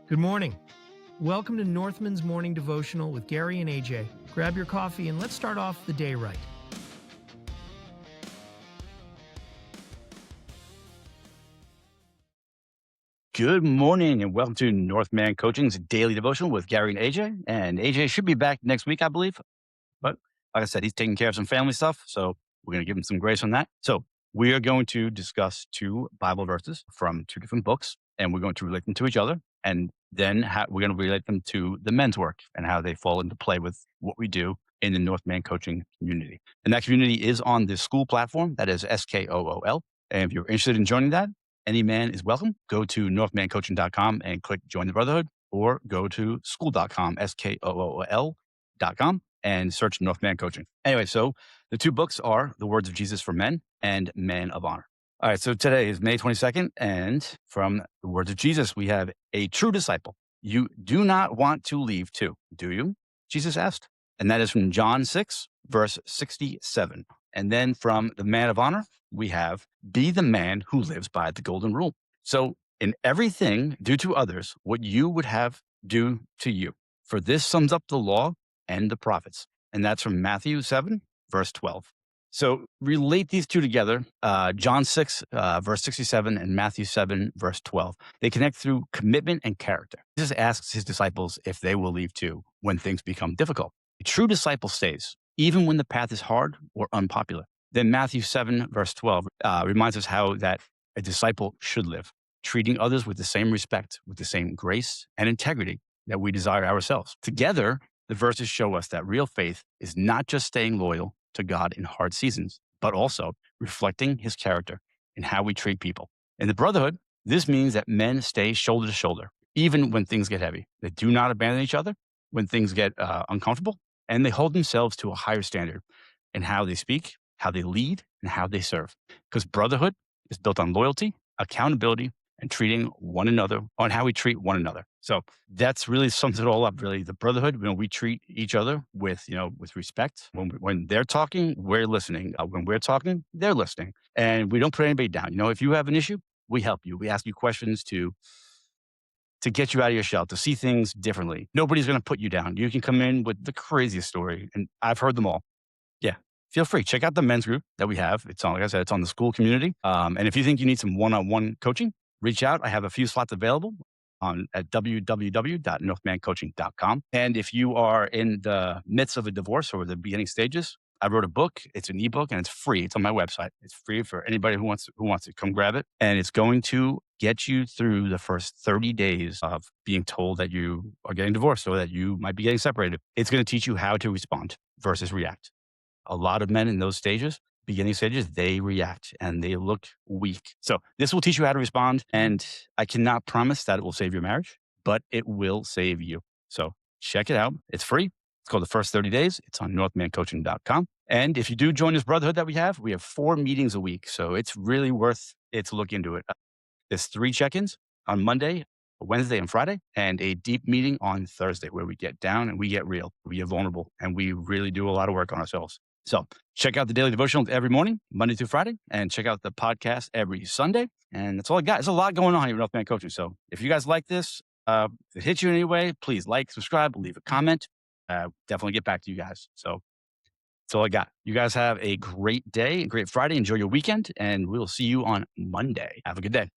Good morning. Welcome to Northman's Morning Devotional with Gary and AJ. Grab your coffee and let's start off the day right. Good morning and welcome to Northman Coaching's Daily Devotional with Gary and AJ. And AJ should be back next week, I believe. But like I said, he's taking care of some family stuff, so we're going to give him some grace on that. So we are going to discuss two Bible verses from two different books, and we're going to relate them to each other. And then we're going to relate them to the men's work and how they fall into play with what we do in the Northman Coaching community. And that community is on the school platform. That is SKOOL. And if you're interested in joining that, any man is welcome. Go to northmancoaching.com and click Join the Brotherhood, or go to school.com, SKOOL.com, and search Northman Coaching. Anyway, so the two books are The Words of Jesus for Men and Man of Honor. All right, so today is May 22nd, and from The Words of Jesus, we have a true disciple. You do not want to leave too, do you? Jesus asked. And that is from John 6, verse 67. And then from The Man of Honor, we have, be the man who lives by the golden rule. So in everything, do to others what you would have do to you. For this sums up the law and the prophets. And that's from Matthew 7, verse 12. So relate these two together, John 6, verse 67 and Matthew 7, verse 12. They connect through commitment and character. Jesus asks his disciples if they will leave too when things become difficult. A true disciple stays, even when the path is hard or unpopular. Then Matthew 7, verse 12 reminds us how that a disciple should live, treating others with the same respect, with the same grace and integrity that we desire ourselves. Together, the verses show us that real faith is not just staying loyal to God in hard seasons, but also reflecting his character in how we treat people. In the brotherhood, this means that men stay shoulder to shoulder, even when things get heavy. They do not abandon each other when things get uncomfortable, and they hold themselves to a higher standard in how they speak, how they lead, and how they serve. Because brotherhood is built on loyalty, accountability, and treating one another, on how we treat one another. So that's really sums it all up, really. The brotherhood, we treat each other with respect. When they're talking, we're listening. When we're talking, they're listening. And we don't put anybody down. If you have an issue, we help you. We ask you questions to get you out of your shell, to see things differently. Nobody's going to put you down. You can come in with the craziest story, and I've heard them all. Yeah. Feel free. Check out the men's group that we have. It's on, like I said, it's on the school community. And if you think you need some one-on-one coaching, reach out. I have a few slots available at www.northmancoaching.com. And if you are in the midst of a divorce or the beginning stages, I wrote a book. It's an ebook and it's free. It's on my website. It's free for anybody who wants it. Come grab it. And it's going to get you through the first 30 days of being told that you are getting divorced or that you might be getting separated. It's going to teach you how to respond versus react. A lot of men in those beginning stages, they react and they look weak. So this will teach you how to respond. And I cannot promise that it will save your marriage, but it will save you. So check it out. It's free. It's called The First 30 Days. It's on northmancoaching.com. And if you do join this brotherhood that we have 4 meetings a week. So it's really worth it to look into it. There's 3 check-ins on Monday, Wednesday, and Friday, and a deep meeting on Thursday where we get down and we get real, we get vulnerable, and we really do a lot of work on ourselves. So check out the daily devotional every morning, Monday through Friday, and check out the podcast every Sunday. And that's all I got. There's a lot going on here with Northman Coaching. So if you guys like this, if it hits you in any way, please like, subscribe, leave a comment. Definitely get back to you guys. So that's all I got. You guys have a great day, a great Friday. Enjoy your weekend, and we'll see you on Monday. Have a good day.